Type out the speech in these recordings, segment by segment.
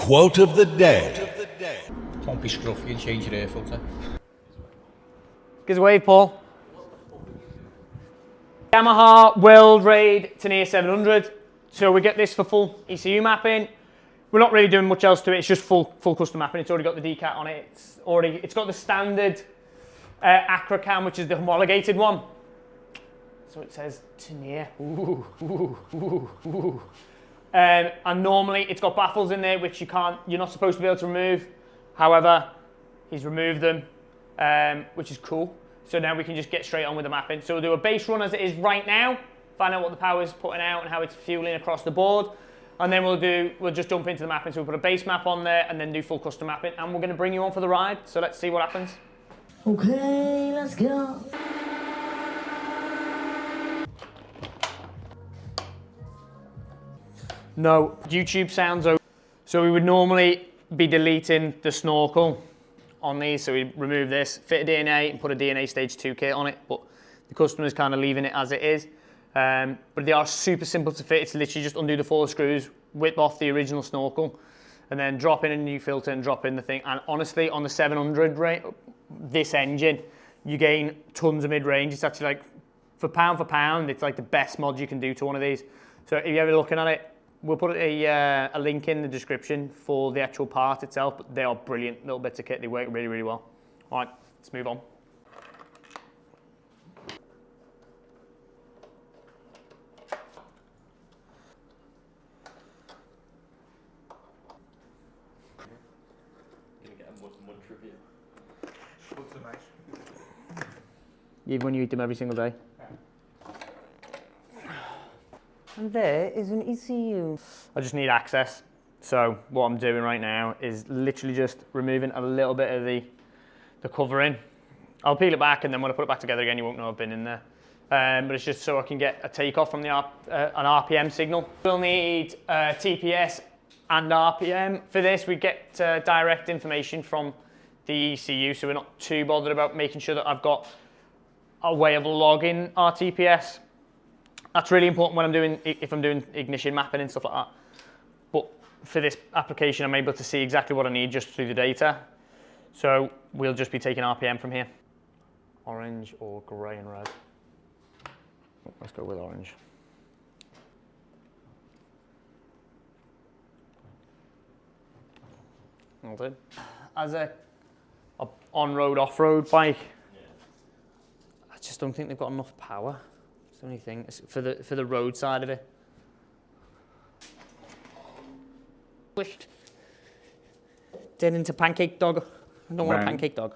Quote of the day. Don't be scruffy and change your air filter. Give us a wave, Paul. Yamaha World Raid Tenere 700. So we get this for full ECU mapping. We're not really doing much else to it. It's just full custom mapping. It's already got the decat on it. It's got the standard Acra cam, which is the homologated one. So it says Tenere. Ooh, ooh, ooh, ooh. And normally it's got baffles in there which you're not supposed to be able to remove. However, he's removed them, which is cool. So now we can just get straight on with the mapping. So we'll do a base run as it is right now, find out what the power is putting out and how it's fueling across the board. And then we'll just jump into the mapping. So we'll put a base map on there and then do full custom mapping. And we're gonna bring you on for the ride. So let's see what happens. Okay, let's go. No YouTube sounds over. So we would normally be deleting the snorkel on these. So we remove this, fit a DNA and put a DNA stage 2 kit on it. But the customer's kind of leaving it as it is. But they are super simple to fit. It's literally just undo the 4 screws, whip off the original snorkel, and then drop in a new filter and drop in the thing. And honestly, on the 700 rate, this engine, you gain tons of mid-range. It's actually like, for pound, it's like the best mod you can do to one of these. So if you're ever looking at it, we'll put a link in the description for the actual part itself, but they are brilliant little bits of kit. They work really, really well. All right, let's move on. Even when you eat them every single day. And there is an ECU. I just need access. So what I'm doing right now is literally just removing a little bit of the covering. I'll peel it back and then when I put it back together again, you won't know I've been in there. But it's just so I can get a takeoff from an RPM signal. We'll need TPS and RPM. For this, we get direct information from the ECU, so we're not too bothered about making sure that I've got a way of logging our TPS. That's really important when if I'm doing ignition mapping and stuff like that. But for this application, I'm able to see exactly what I need just through the data. So we'll just be taking RPM from here. Orange or grey and red. Let's go with orange. All good. As a on-road, off-road bike, I just don't think they've got enough power. It's the only thing. It's for the road side of it. Wished. Dead into pancake dog. I don't want a pancake dog.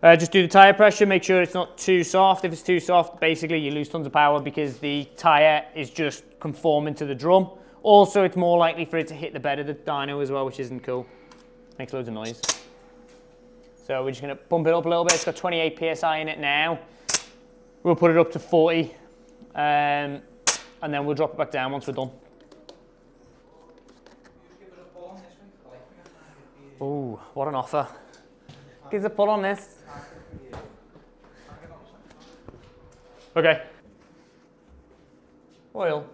Just do the tyre pressure, make sure it's not too soft. If it's too soft, basically you lose tons of power because the tyre is just conforming to the drum. Also, it's more likely for it to hit the bed of the dyno as well, which isn't cool. Makes loads of noise. So we're just going to pump it up a little bit. It's got 28 PSI in it now. We'll put it up to 40 and then we'll drop it back down once we're done. Oh, what an offer. Give us a pull on this. Okay. Oil.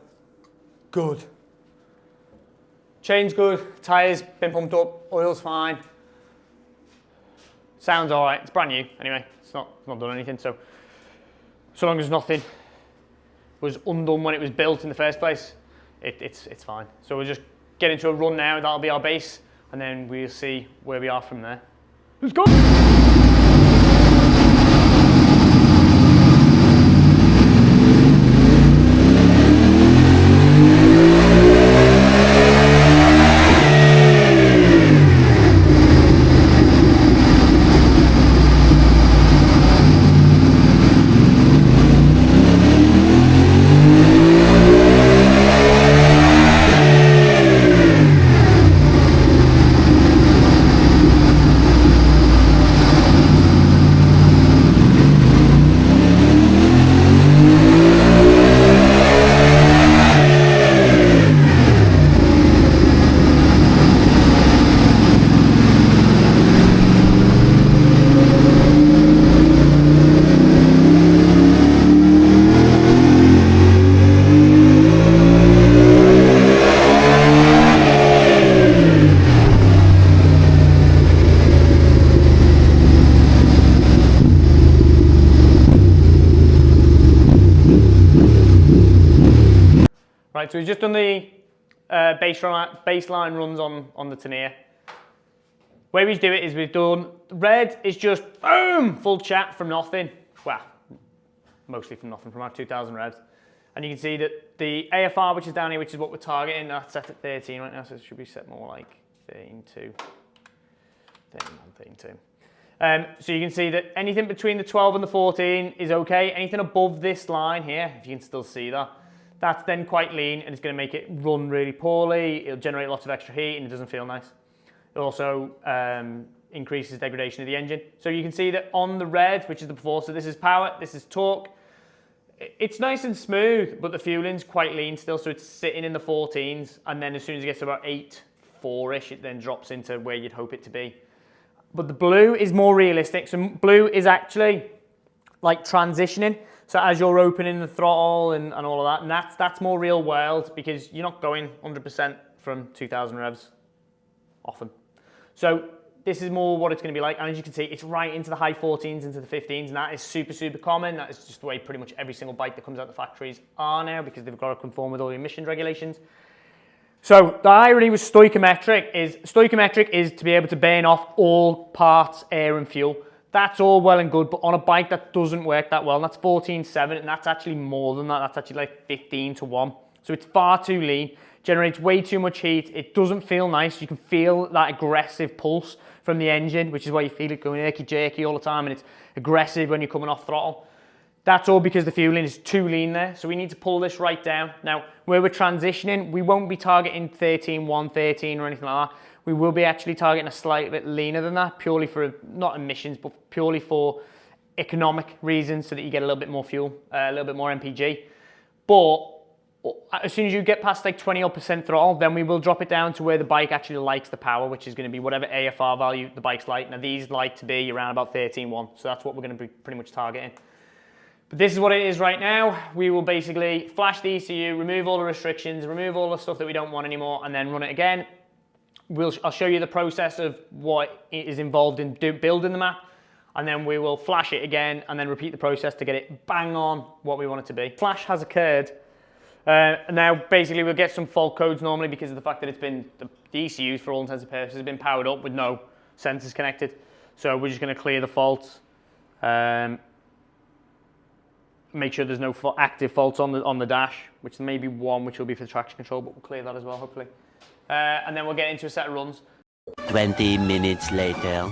Good. Chain's good. Tyres been pumped up. Oil's fine. Sounds alright. It's brand new anyway. It's not done anything. So long as nothing was undone when it was built in the first place, it's fine. So we'll just get into a run now. That'll be our base, and then we'll see where we are from there. Let's go. Right, so we've just done the baseline runs on the Tenere. The way we do it is we've done, red is just boom, full chat from nothing. Well, mostly from nothing, from our 2000 revs. And you can see that the AFR, which is down here, which is what we're targeting, that's set at 13 right now, so it should be set more like 13.2. 13.2. So you can see that anything between the 12 and the 14 is okay. Anything above this line here, if you can still see that, that's then quite lean and it's going to make it run really poorly. It'll generate lots of extra heat and it doesn't feel nice. It also increases degradation of the engine. So you can see that on the red, which is the before, so this is power, this is torque. It's nice and smooth, but the fueling's quite lean still, so it's sitting in the 14s, and then as soon as it gets to about 8.4-ish, it then drops into where you'd hope it to be. But the blue is more realistic. So blue is actually like transitioning. So as you're opening the throttle and all of that, and that's more real world because you're not going 100% from 2000 revs often. So this is more what it's going to be like. And as you can see, it's right into the high 14s, into the 15s, and that is super, super common. That is just the way pretty much every single bike that comes out the factories are now because they've got to conform with all the emissions regulations. So the irony with stoichiometric is to be able to burn off all parts, air and fuel. That's all well and good, but on a bike that doesn't work that well, and that's 14.7, and that's actually more than that. That's actually like 15:1. So it's far too lean, generates way too much heat. It doesn't feel nice. You can feel that aggressive pulse from the engine, which is why you feel it going jerky all the time, and it's aggressive when you're coming off throttle. That's all because the fueling is too lean there, so we need to pull this right down. Now, where we're transitioning, we won't be targeting 13.1, 13 or anything like that. We will be actually targeting a slight bit leaner than that, purely for, not emissions, but purely for economic reasons, so that you get a little bit more fuel, a little bit more MPG. But as soon as you get past like 20% throttle, then we will drop it down to where the bike actually likes the power, which is going to be whatever AFR value the bike's like. Now, these like to be around about 13.1, so that's what we're going to be pretty much targeting. But this is what it is right now. We will basically flash the ECU, remove all the restrictions, remove all the stuff that we don't want anymore, and then run it again. I'll show you the process of what is involved in building the map, and then we will flash it again and then repeat the process to get it bang on what we want it to be. Flash has occurred. Now, basically, we'll get some fault codes normally because of the fact that it's been, the ECUs, for all intents and purposes, have been powered up with no sensors connected. So we're just going to clear the faults. Make sure there's no active faults on the dash, which there may be one, which will be for the traction control, but we'll clear that as well, hopefully. And then we'll get into a set of runs. 20 minutes later.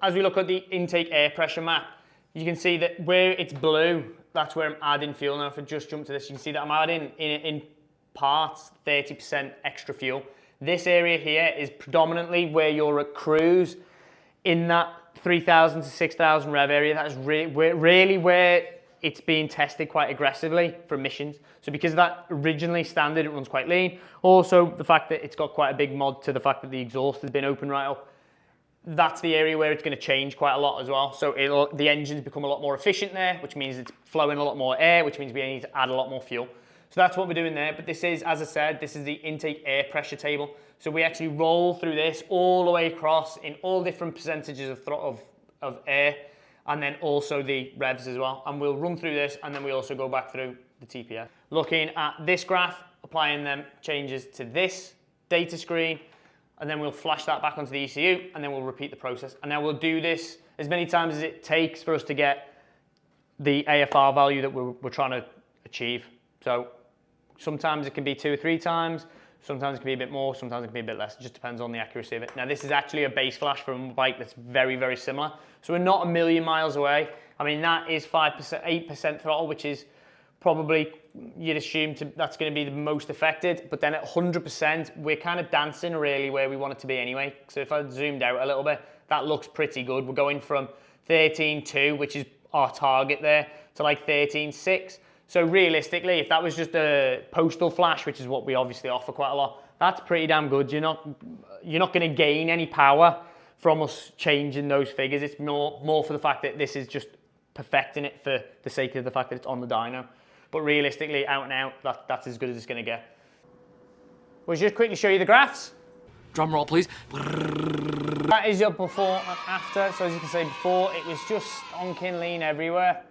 as we look at the intake air pressure map, you can see that where it's blue, that's where I'm adding fuel. Now if I just jump to this, you can see that I'm adding in parts 30% extra fuel. This area here is predominantly where you're at cruise in that 3,000 to 6,000 rev area. That is really where it's being tested quite aggressively for emissions. So because of that originally standard, it runs quite lean. Also the fact that it's got quite a big mod to the fact that the exhaust has been open right up. That's the area where it's going to change quite a lot as well. So the engines become a lot more efficient there, which means it's flowing a lot more air, which means we need to add a lot more fuel. So that's what we're doing there. But this is, as I said, this is the intake air pressure table. So we actually roll through this all the way across in all different percentages of air, and then also the revs as well. And we'll run through this, and then we also go back through the TPS. Looking at this graph, applying them changes to this data screen, and then we'll flash that back onto the ECU, and then we'll repeat the process. And now we'll do this as many times as it takes for us to get the AFR value that we're trying to achieve. So sometimes it can be 2 or 3 times, sometimes it can be a bit more, sometimes it can be a bit less. It just depends on the accuracy of it. Now this is actually a base flash from a bike that's very, very similar. So we're not a million miles away. I mean, that is 5%, 8% throttle, which is probably, you'd assume that's going to be the most affected. But then at 100%, we're kind of dancing really where we want it to be anyway. So if I zoomed out a little bit, that looks pretty good. We're going from 13.2, which is our target there, to like 13.6. So realistically, if that was just a postal flash, which is what we obviously offer quite a lot, that's pretty damn good. You're not going to gain any power from us changing those figures. It's more for the fact that this is just perfecting it for the sake of the fact that it's on the dyno. But realistically, out and out, that's as good as it's going to get. We'll just quickly show you the graphs. Drum roll, please. That is your before and after. So as you can see, before it was just stonking lean everywhere.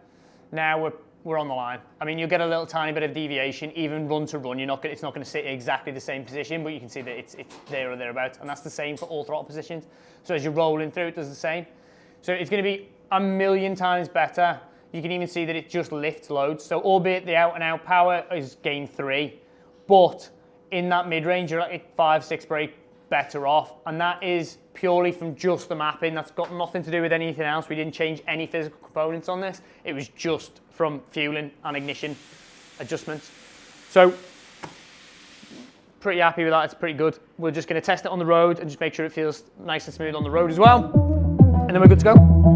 Now we're on the line. I mean, you'll get a little tiny bit of deviation, even run to run. It's not going to sit in exactly the same position, but you can see that it's there or thereabouts. And that's the same for all throttle positions. So as you're rolling through, it does the same. So it's going to be a million times better. You can even see that it just lifts loads. So albeit the out and out power is gain 3, but in that mid-range, you're at 5, 6 brake better off. And that is purely from just the mapping. That's got nothing to do with anything else. We didn't change any physical components on this. It was just from fueling and ignition adjustments. So pretty happy with that. It's pretty good. We're just going to test it on the road and just make sure it feels nice and smooth on the road as well. And then we're good to go.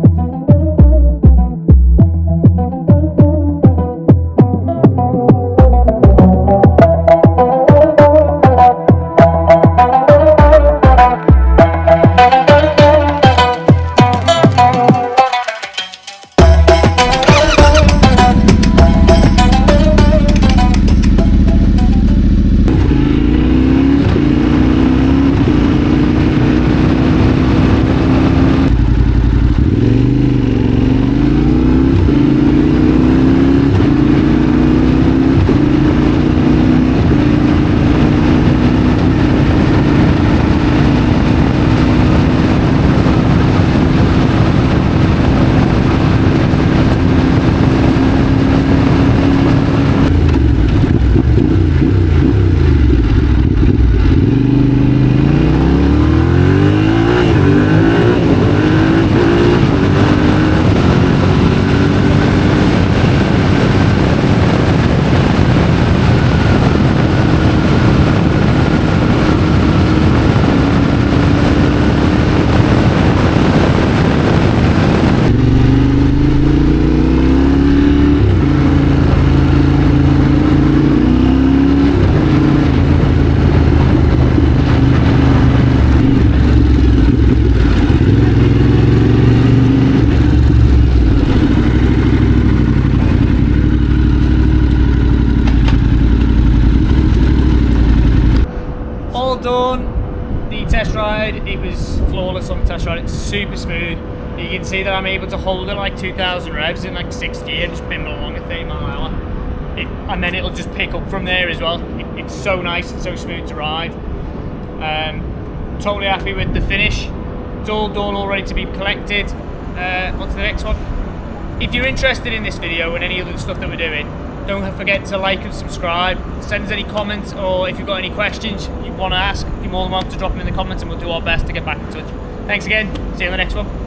Done the test ride. It was flawless on the test ride. It's super smooth. You can see that I'm able to hold it like 2,000 revs in like 6th gear, just bimble along at 30 mile an hour. And then it'll just pick up from there as well. It's so nice and so smooth to ride. Totally happy with the finish. It's all done, all ready to be collected. On to the next one. If you're interested in this video and any other stuff that we're doing, don't forget to like and subscribe. Send us any comments, or if you've got any questions you want to ask, you're more than welcome to drop them in the comments and we'll do our best to get back in touch. Thanks again. See you in the next one.